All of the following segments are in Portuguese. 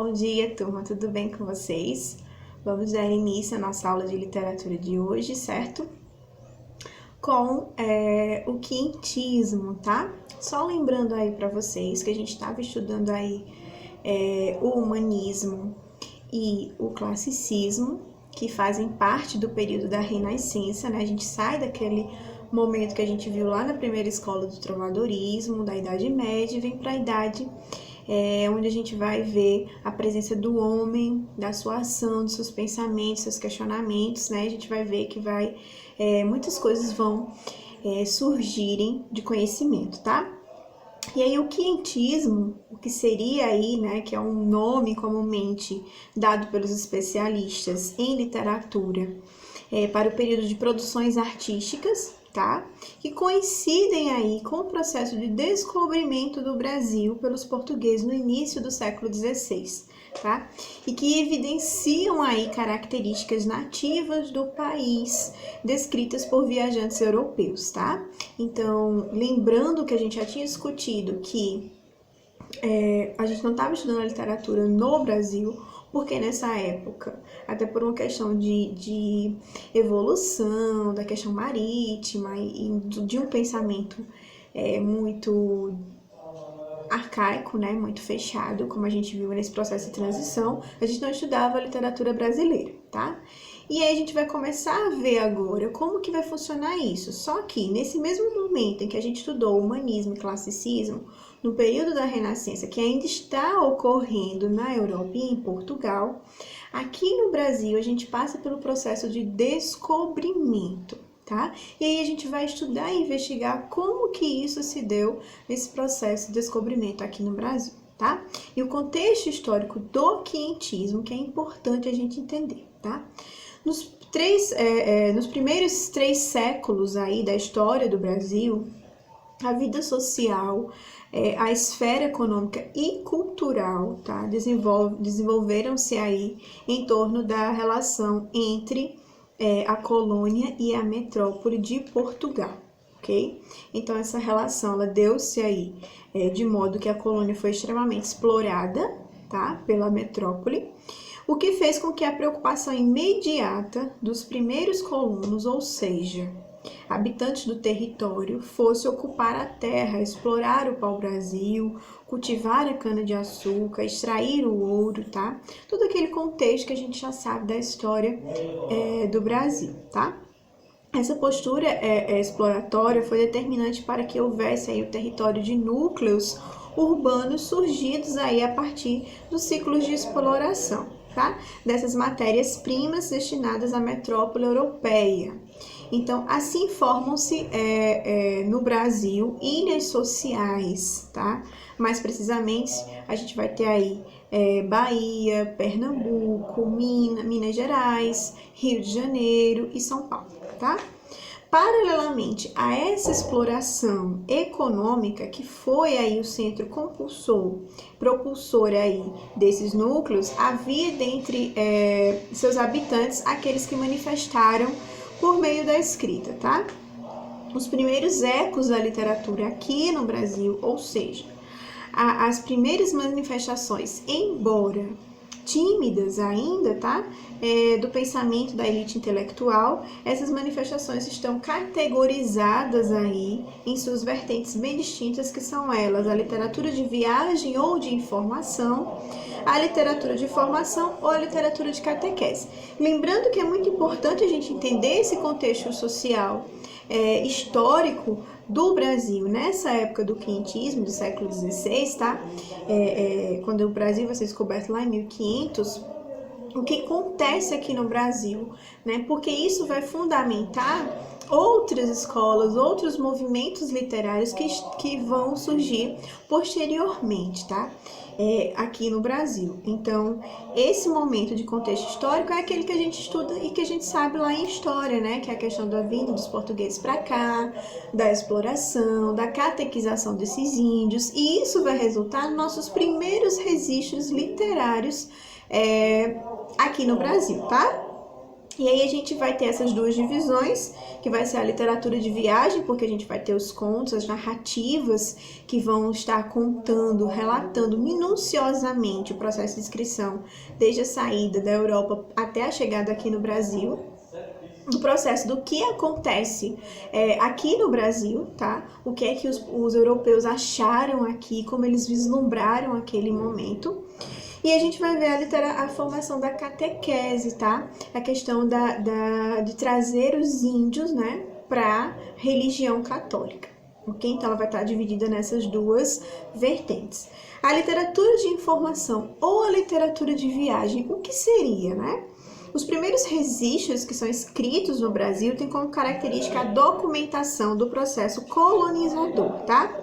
Bom dia, turma, tudo bem com vocês? Vamos dar início à nossa aula de literatura de hoje, certo? Com o quintismo, tá? Só lembrando aí para vocês que a gente estava estudando aí o humanismo e o classicismo, que fazem parte do período da Renascença, né? A gente sai daquele momento que a gente viu lá na primeira escola do trovadorismo, da Idade Média, e vem para a Idade onde a gente vai ver a presença do homem, da sua ação, dos seus pensamentos, seus questionamentos, né? A gente vai ver que muitas coisas vão surgirem de conhecimento, tá? E aí o quintismo, o que seria aí, né, que é um nome comumente dado pelos especialistas em literatura para o período de produções artísticas, tá? Que coincidem aí com o processo de descobrimento do Brasil pelos portugueses no início do século XVI, tá? E que evidenciam aí características nativas do país descritas por viajantes europeus, tá? Então, lembrando que a gente já tinha discutido que a gente não estava estudando a literatura no Brasil, porque nessa época, até por uma questão de evolução, da questão marítima e de um pensamento muito arcaico, né, muito fechado, como a gente viu nesse processo de transição, a gente não estudava a literatura brasileira, tá? E aí a gente vai começar a ver agora como que vai funcionar isso. Só que nesse mesmo momento em que a gente estudou humanismo e classicismo, no período da Renascença, que ainda está ocorrendo na Europa e em Portugal, aqui no Brasil a gente passa pelo processo de descobrimento, tá? E aí a gente vai estudar e investigar como que isso se deu nesse processo de descobrimento aqui no Brasil, tá? E o contexto histórico do quinhentismo, que é importante a gente entender, tá? Nos primeiros 3 séculos aí da história do Brasil, a vida social, a esfera econômica e cultural, tá? Desenvolveram-se aí em torno da relação entre a colônia e a metrópole de Portugal, ok? Então, essa relação, ela deu-se aí de modo que a colônia foi extremamente explorada, tá? Pela metrópole, o que fez com que a preocupação imediata dos primeiros colonos, ou seja, habitantes do território, fosse ocupar a terra, explorar o pau-brasil, cultivar a cana-de-açúcar, extrair o ouro, tá? Todo aquele contexto que a gente já sabe da história do Brasil, tá? Essa postura exploratória foi determinante para que houvesse aí o território de núcleos urbanos surgidos aí a partir dos ciclos de exploração, tá? Dessas matérias-primas destinadas à metrópole europeia. Então, assim formam-se no Brasil ilhas sociais, tá? Mais precisamente, a gente vai ter aí Bahia, Pernambuco, Minas Gerais, Rio de Janeiro e São Paulo, tá? Paralelamente a essa exploração econômica, que foi aí o centro propulsor aí desses núcleos, havia dentre seus habitantes aqueles que manifestaram por meio da escrita, tá? Os primeiros ecos da literatura aqui no Brasil, ou seja, as primeiras manifestações, embora tímidas ainda, tá? Do pensamento da elite intelectual, essas manifestações estão categorizadas aí em suas vertentes bem distintas, que são elas: a literatura de viagem ou de informação, a literatura de formação ou a literatura de catequese. Lembrando que é muito importante a gente entender esse contexto social histórico do Brasil nessa época do quinhentismo, do século XVI, tá? Quando o Brasil vai ser descoberto lá em 1500, o que acontece aqui no Brasil, né? Porque isso vai fundamentar outras escolas, outros movimentos literários que vão surgir posteriormente, tá? Aqui no Brasil. Então, esse momento de contexto histórico é aquele que a gente estuda e que a gente sabe lá em história, né? Que é a questão da vinda dos portugueses para cá, da exploração, da catequização desses índios, e isso vai resultar nos nossos primeiros registros literários aqui no Brasil, tá? E aí a gente vai ter essas duas divisões, que vai ser a literatura de viagem, porque a gente vai ter os contos, as narrativas que vão estar contando, relatando minuciosamente o processo de inscrição, desde a saída da Europa até a chegada aqui no Brasil, o processo do que acontece aqui no Brasil, tá? O que é que os europeus acharam aqui, como eles vislumbraram aquele momento. E a gente vai ver a formação da catequese, tá? A questão de trazer os índios, né, para a religião católica. Ok? Então ela vai estar dividida nessas duas vertentes. A literatura de informação ou a literatura de viagem, o que seria, né? Os primeiros registros que são escritos no Brasil têm como característica a documentação do processo colonizador, tá?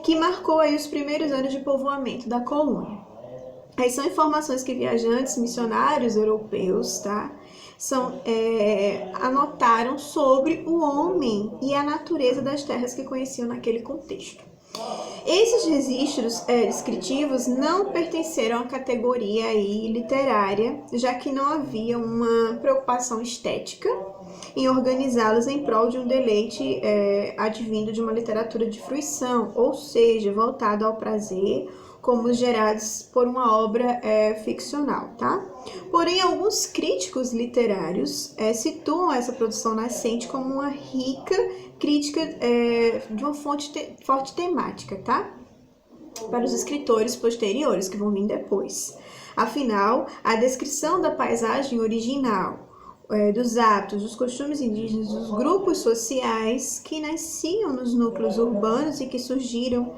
Que marcou aí os primeiros anos de povoamento da colônia. Aí são informações que viajantes missionários europeus, tá? Anotaram sobre o homem e a natureza das terras que conheciam naquele contexto. Esses registros descritivos não pertenceram à categoria aí literária, já que não havia uma preocupação estética em organizá-los em prol de um deleite advindo de uma literatura de fruição, ou seja, voltado ao prazer, como os gerados por uma obra ficcional, tá? Porém, alguns críticos literários situam essa produção nascente como uma rica crítica de uma forte temática, tá? Para os escritores posteriores que vão vir depois. Afinal, a descrição da paisagem original, dos hábitos, dos costumes indígenas, dos grupos sociais que nasciam nos núcleos urbanos e que surgiram,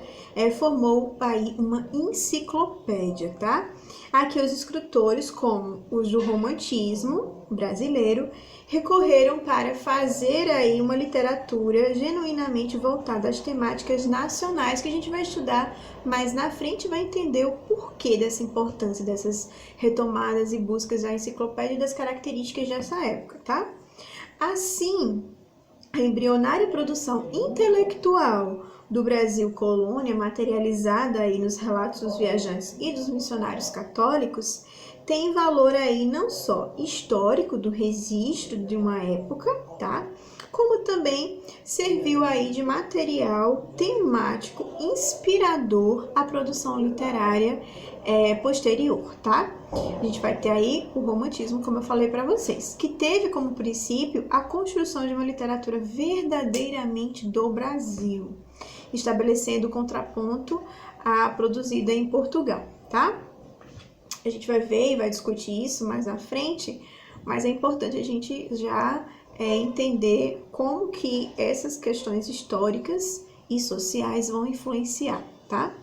formou aí uma enciclopédia, tá? Aqui os escritores, como os do romantismo brasileiro, recorreram para fazer aí uma literatura genuinamente voltada às temáticas nacionais, que a gente vai estudar mais na frente e vai entender o porquê dessa importância dessas retomadas e buscas da enciclopédia e das características dessa época, tá? Assim, a embrionária produção intelectual do Brasil colônia, materializada aí nos relatos dos viajantes e dos missionários católicos, tem valor aí não só histórico do registro de uma época, tá? Como também serviu aí de material temático inspirador à produção literária posterior, tá? A gente vai ter aí o romantismo, como eu falei para vocês, que teve como princípio a construção de uma literatura verdadeiramente do Brasil, estabelecendo o contraponto à produzida em Portugal, tá? A gente vai ver e vai discutir isso mais à frente, mas é importante a gente já entender como que essas questões históricas e sociais vão influenciar, tá?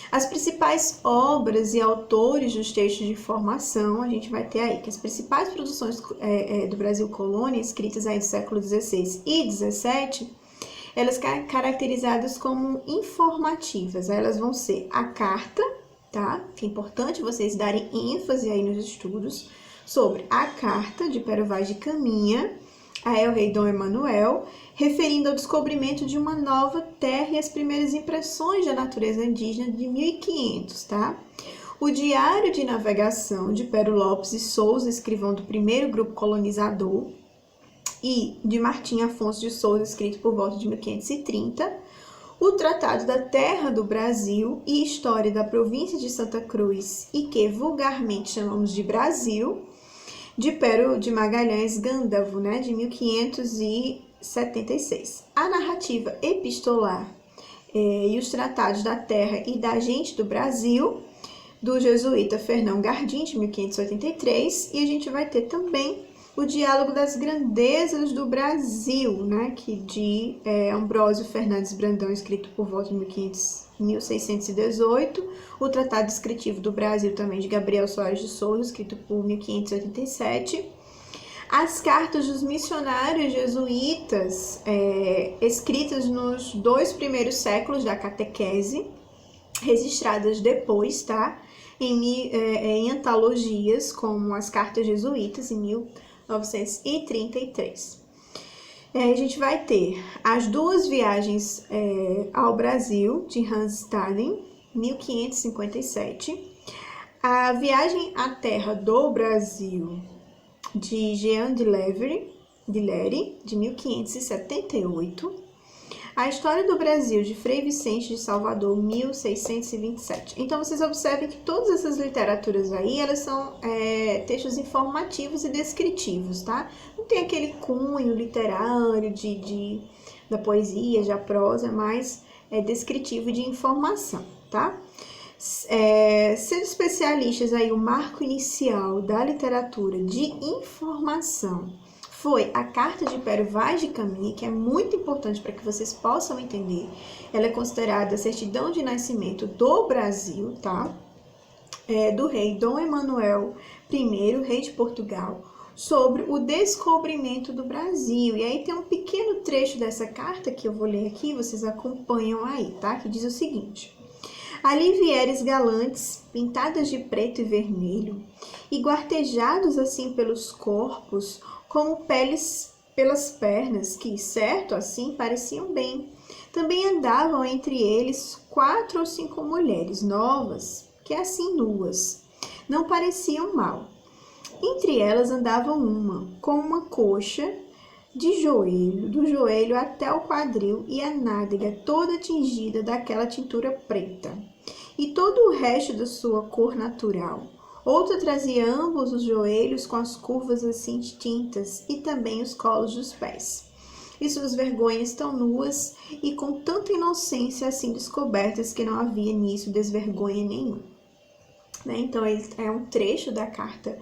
As principais obras e autores dos textos de formação, a gente vai ter aí que as principais produções do Brasil colônia, escritas aí do século XVI e XVII, elas caracterizadas como informativas. Elas vão ser a carta, tá? Que é importante vocês darem ênfase aí nos estudos sobre a carta de Pero Vaz de Caminha a El Rei Dom Emanuel, referindo ao descobrimento de uma nova terra e as primeiras impressões da natureza indígena de 1500, tá? O Diário de Navegação de Pero Lopes e Souza, escrivão do primeiro grupo colonizador, e de Martim Afonso de Souza, escrito por volta de 1530, o Tratado da Terra do Brasil e História da Província de Santa Cruz, e que vulgarmente chamamos de Brasil, de Pero de Magalhães Gândavo, né, de 1576. A narrativa epistolar e os Tratados da Terra e da Gente do Brasil, do jesuíta Fernão Gardim, de 1583, e a gente vai ter também o Diálogo das Grandezas do Brasil, né, que de Ambrósio Fernandes Brandão, escrito por volta de 1618, o Tratado Descritivo do Brasil, também de Gabriel Soares de Souza, escrito por 1587, as cartas dos missionários jesuítas, escritas nos 2 primeiros séculos da catequese, registradas depois, tá, em antologias, como as cartas jesuítas, em 1933. A gente vai ter as 2 viagens ao Brasil, de Hans Staden, 1557, a viagem à terra do Brasil, de Jean de Lery, de 1578. A História do Brasil, de Frei Vicente de Salvador, 1627. Então, vocês observem que todas essas literaturas aí, elas são textos informativos e descritivos, tá? Não tem aquele cunho literário da poesia, da prosa, mas é descritivo de informação, tá? Sendo especialistas aí, o marco inicial da literatura de informação foi a Carta de Pero Vaz de Caminha, que é muito importante para que vocês possam entender. Ela é considerada a certidão de nascimento do Brasil, tá? Do rei Dom Emanuel I, rei de Portugal, sobre o descobrimento do Brasil. E aí tem um pequeno trecho dessa carta que eu vou ler aqui, vocês acompanham aí, tá? Que diz o seguinte: ali vieres galantes, pintadas de preto e vermelho, e guartejados assim pelos corpos, como peles pelas pernas, que, certo, assim, pareciam bem. Também andavam entre eles 4 ou 5 mulheres novas, que assim nuas, não pareciam mal. Entre elas andava uma, com uma coxa de joelho, do joelho até o quadril, e a nádega toda tingida daquela tintura preta, e todo o resto da sua cor natural. Outra trazia ambos os joelhos com as curvas assim tintas, e também os colos dos pés. E suas vergonhas tão nuas e com tanta inocência assim descobertas que não havia nisso desvergonha nenhuma. Né? Então, é um trecho da carta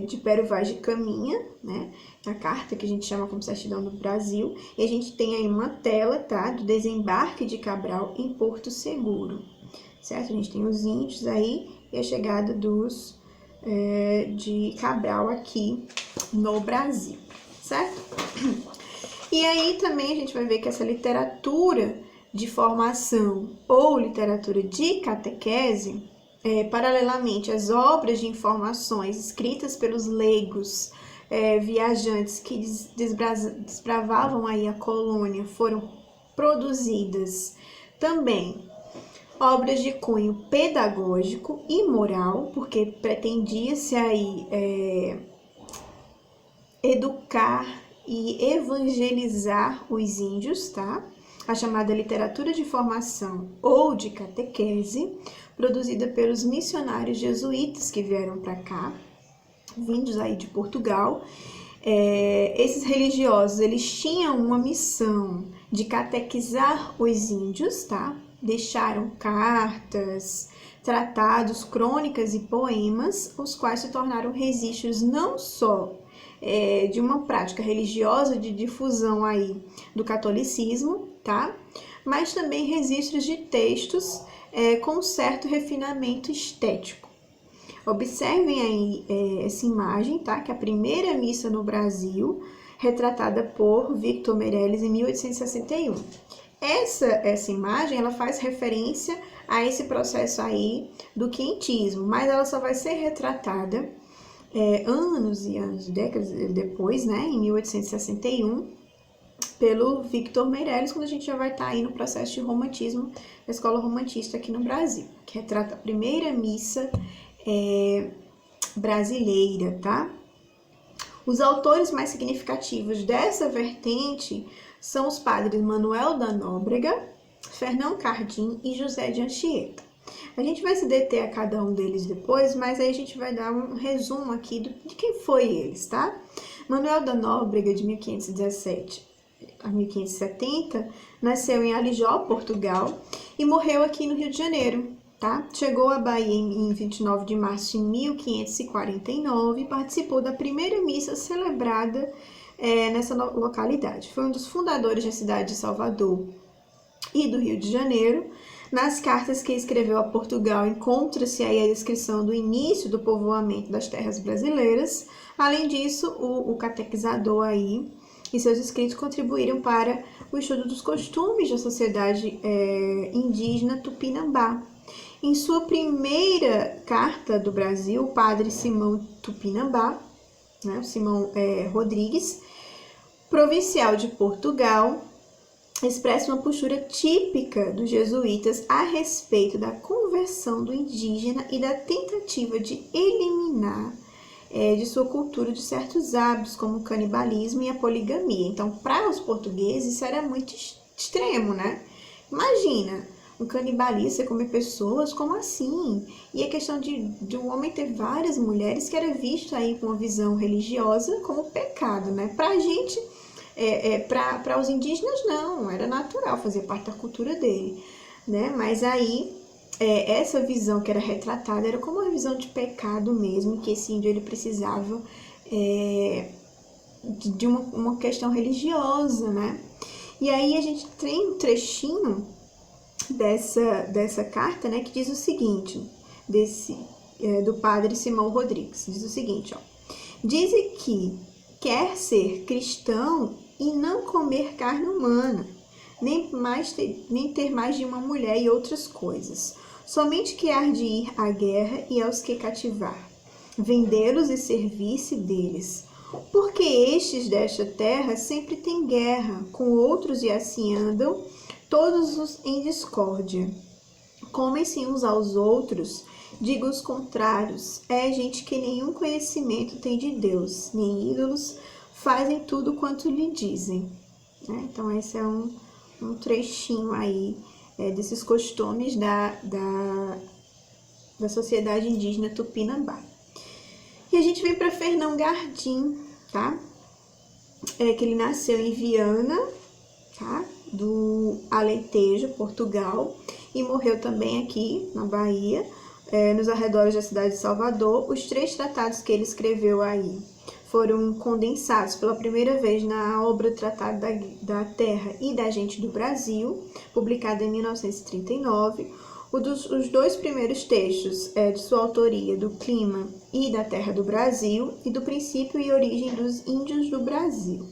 de Pero Vaz de Caminha, né? A carta que a gente chama como certidão do Brasil. E a gente tem aí uma tela, tá? Do desembarque de Cabral em Porto Seguro, certo? A gente tem os índios aí e a chegada de Cabral aqui no Brasil, certo? E aí também a gente vai ver que essa literatura de formação ou literatura de catequese, paralelamente às obras de informações escritas pelos leigos viajantes que desbravavam aí a colônia, foram produzidas também obras de cunho pedagógico e moral, porque pretendia-se aí educar e evangelizar os índios, tá? A chamada literatura de formação ou de catequese, produzida pelos missionários jesuítas que vieram para cá, vindos aí de Portugal. Esses religiosos, eles tinham uma missão de catequizar os índios, tá? Deixaram cartas, tratados, crônicas e poemas, os quais se tornaram registros não só de uma prática religiosa de difusão aí do catolicismo, tá? Mas também registros de textos com certo refinamento estético. Observem aí essa imagem, tá? Que é a primeira missa no Brasil, retratada por Victor Meirelles em 1861. Essa imagem, ela faz referência a esse processo aí do quentismo, mas ela só vai ser retratada anos e anos, décadas depois, né, em 1861, pelo Victor Meirelles, quando a gente já vai estar aí no processo de romantismo da escola romantista aqui no Brasil, que retrata a primeira missa brasileira, tá? Os autores mais significativos dessa vertente são os padres Manuel da Nóbrega, Fernão Cardim e José de Anchieta. A gente vai se deter a cada um deles depois, mas aí a gente vai dar um resumo aqui de quem foi eles, tá? Manuel da Nóbrega, de 1517 a 1570, nasceu em Alijó, Portugal, e morreu aqui no Rio de Janeiro, tá? Chegou à Bahia em 29 de março de 1549 e participou da primeira missa celebrada nessa localidade. Foi um dos fundadores da cidade de Salvador e do Rio de Janeiro. Nas cartas que escreveu a Portugal encontra-se aí a descrição do início do povoamento das terras brasileiras. Além disso, o catequizador aí e seus escritos contribuíram para o estudo dos costumes da sociedade indígena Tupinambá. Em sua primeira carta do Brasil, o padre Simão Tupinambá, né, Simão Rodrigues, provincial de Portugal, expressa uma postura típica dos jesuítas a respeito da conversão do indígena e da tentativa de eliminar de sua cultura de certos hábitos, como o canibalismo e a poligamia. Então, para os portugueses, isso era muito extremo, né? Imagina, um canibalista comer pessoas, como assim? E a questão de um homem ter várias mulheres, que era visto aí com uma visão religiosa como pecado, né? Pra gente, para os indígenas, não, era natural, fazia parte da cultura dele, né? Mas aí, essa visão que era retratada era como uma visão de pecado mesmo, que esse índio ele precisava de uma questão religiosa, né? E aí a gente tem um trechinho dessa carta, né, que diz o seguinte, do padre Simão Rodrigues, diz o seguinte, ó: dize que quer ser cristão e não comer carne humana, nem ter mais de uma mulher e outras coisas, somente que há de ir à guerra e aos que cativar, vendê-los e servir-se deles, porque estes desta terra sempre têm guerra com outros e assim andam todos em discórdia. Comem-se uns aos outros, digo os contrários, é gente que nenhum conhecimento tem de Deus, nem ídolos, fazem tudo quanto lhe dizem. Então esse é um trechinho aí desses costumes da sociedade indígena Tupinambá. E a gente vem para Fernão Gardim, tá? Que ele nasceu em Viana, tá? Do Alentejo, Portugal, e morreu também aqui na Bahia, nos arredores da cidade de Salvador. Os 3 tratados que ele escreveu aí foram condensados pela primeira vez na obra Tratado da Terra e da Gente do Brasil, publicada em 1939. Os 2 primeiros textos de sua autoria, do Clima e da Terra do Brasil, e do Princípio e Origem dos Índios do Brasil,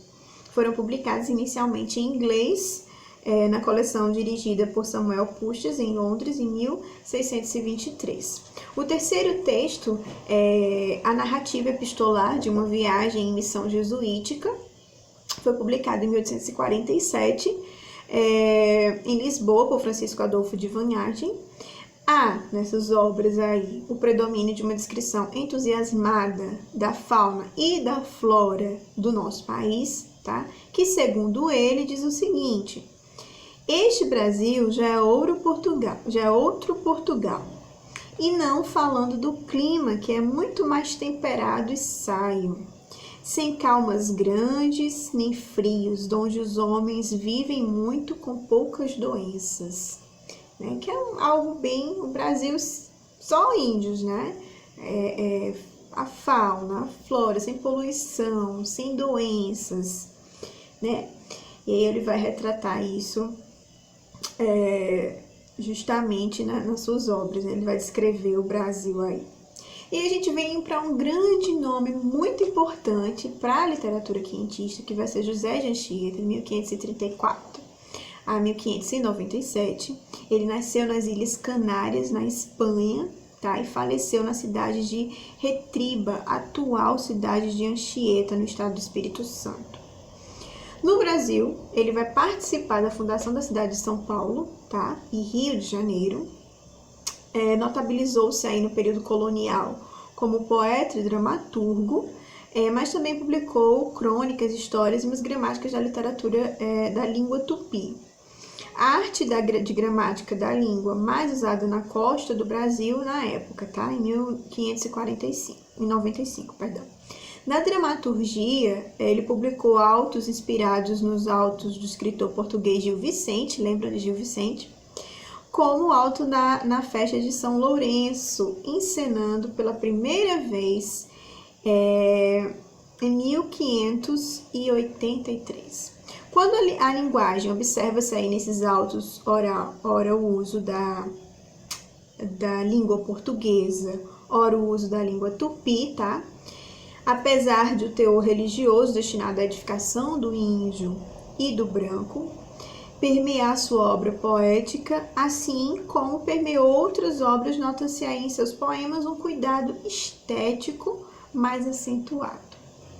foram publicados inicialmente em inglês, na coleção dirigida por Samuel Pusters, em Londres, em 1623. O terceiro texto é a narrativa epistolar de uma viagem em missão jesuítica, foi publicado em 1847, em Lisboa, por Francisco Adolfo de Vanhagen. Há nessas obras aí o predomínio de uma descrição entusiasmada da fauna e da flora do nosso país, tá? Que, segundo ele, diz o seguinte: este Brasil já é outro Portugal, e não falando do clima, que é muito mais temperado e saio, sem calmas grandes nem frios, onde os homens vivem muito com poucas doenças, né? Que é algo bem, o Brasil só índios, né? A fauna, a flora, sem poluição, sem doenças, né? E aí ele vai retratar isso justamente nas suas obras, né? Ele vai descrever o Brasil aí. E a gente vem para um grande nome muito importante para a literatura quentista, que vai ser José de Anchieta, de 1534 a 1597. Ele nasceu nas Ilhas Canárias, na Espanha, tá? E faleceu na cidade de Retriba, atual cidade de Anchieta, no estado do Espírito Santo. No Brasil, ele vai participar da fundação da cidade de São Paulo, tá? E Rio de Janeiro. Notabilizou-se aí no período colonial como poeta e dramaturgo, mas também publicou crônicas, histórias e umas gramáticas da literatura da língua tupi. A arte de gramática da língua mais usada na costa do Brasil na época, tá? Em 95, perdão. Na dramaturgia, ele publicou autos inspirados nos autos do escritor português Gil Vicente, lembra de Gil Vicente? Como o auto na festa de São Lourenço, encenando pela primeira vez em 1583. Quando a linguagem, observa-se aí nesses autos, ora o uso da língua portuguesa, ora o uso da língua tupi, tá? Apesar de o teor religioso destinado à edificação do índio e do branco permear sua obra poética, assim como permeou outras obras, nota-se aí em seus poemas um cuidado estético mais acentuado,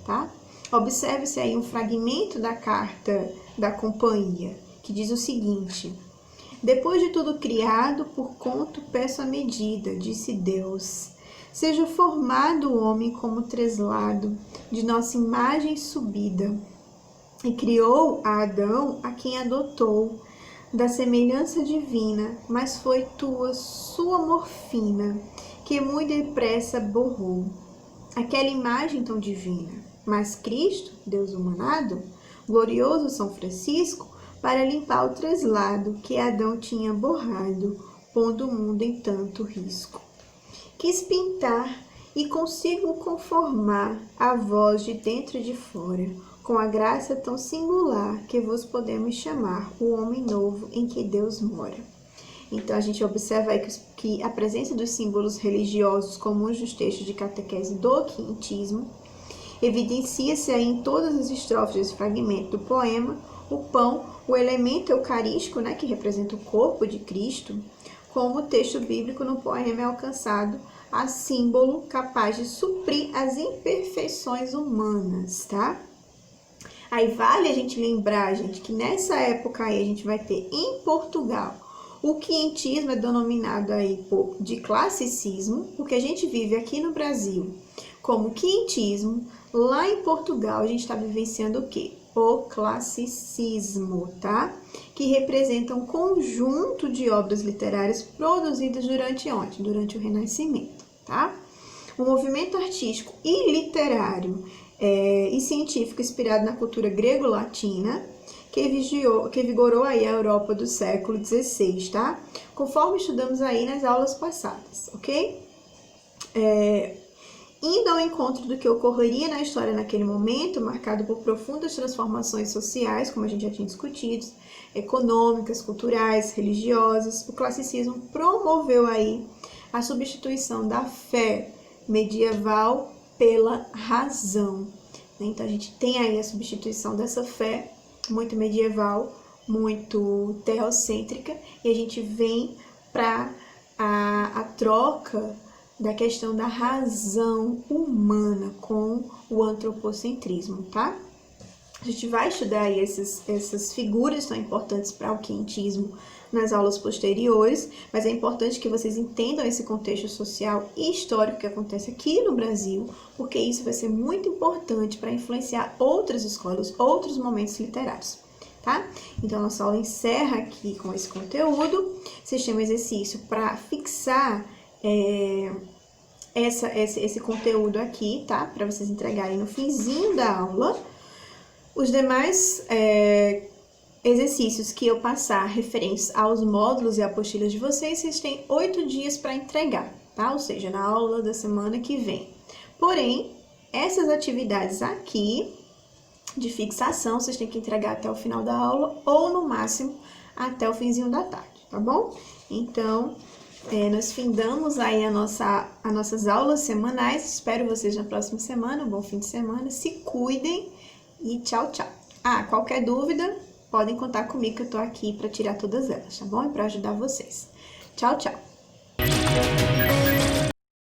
tá? Observe-se aí um fragmento da carta da companhia, que diz o seguinte: depois de tudo criado, por conto peço a medida, disse Deus. Seja formado o homem como treslado de nossa imagem subida, e criou a Adão, a quem adotou, da semelhança divina, mas foi sua morfina, que muito depressa borrou aquela imagem tão divina. Mas Cristo, Deus humanado, glorioso São Francisco, para limpar o traslado que Adão tinha borrado, pondo o mundo em tanto risco. Quis pintar e consigo conformar a voz de dentro e de fora, com a graça tão singular que vos podemos chamar o homem novo em que Deus mora. Então, a gente observa aí que a presença dos símbolos religiosos comuns nos textos de catequese do quintismo evidencia-se aí em todas as estrofes desse fragmento do poema, o pão, o elemento eucarístico, né, que representa o corpo de Cristo, como o texto bíblico no poema é alcançado a símbolo capaz de suprir as imperfeições humanas, tá? Aí vale a gente lembrar, gente, que nessa época aí a gente vai ter em Portugal o quinhentismo é denominado aí de classicismo, porque a gente vive aqui no Brasil como quinhentismo. Lá em Portugal a gente está vivenciando o quê? O classicismo, tá? Que representa um conjunto de obras literárias produzidas durante onde? Durante o Renascimento, tá? Um movimento artístico e literário e científico inspirado na cultura grego-latina, que vigorou aí a Europa do século XVI, tá? Conforme estudamos aí nas aulas passadas, ok? Indo ao encontro do que ocorreria na história naquele momento, marcado por profundas transformações sociais, como a gente já tinha discutido, econômicas, culturais, religiosas, o classicismo promoveu aí a substituição da fé medieval pela razão. Então, a gente tem aí a substituição dessa fé muito medieval, muito teocêntrica, e a gente vem para a troca da questão da razão humana com o antropocentrismo, tá? A gente vai estudar aí essas figuras tão importantes para o quinhentismo nas aulas posteriores, mas é importante que vocês entendam esse contexto social e histórico que acontece aqui no Brasil, porque isso vai ser muito importante para influenciar outras escolas, outros momentos literários, tá? Então, a nossa aula encerra aqui com esse conteúdo. Vocês têm um exercício para fixar esse conteúdo aqui, tá? Para vocês entregarem no finzinho da aula. Os demais exercícios que eu passar referentes aos módulos e apostilas de vocês têm 8 dias para entregar, tá? Ou seja, na aula da semana que vem. Porém, essas atividades aqui de fixação, vocês têm que entregar até o final da aula ou, no máximo, até o finzinho da tarde, tá bom? Então, nós findamos aí as nossas aulas semanais. Espero vocês na próxima semana. Um bom fim de semana. Se cuidem e tchau, tchau. Qualquer dúvida, podem contar comigo que eu tô aqui para tirar todas elas, tá bom? E para ajudar vocês. Tchau, tchau.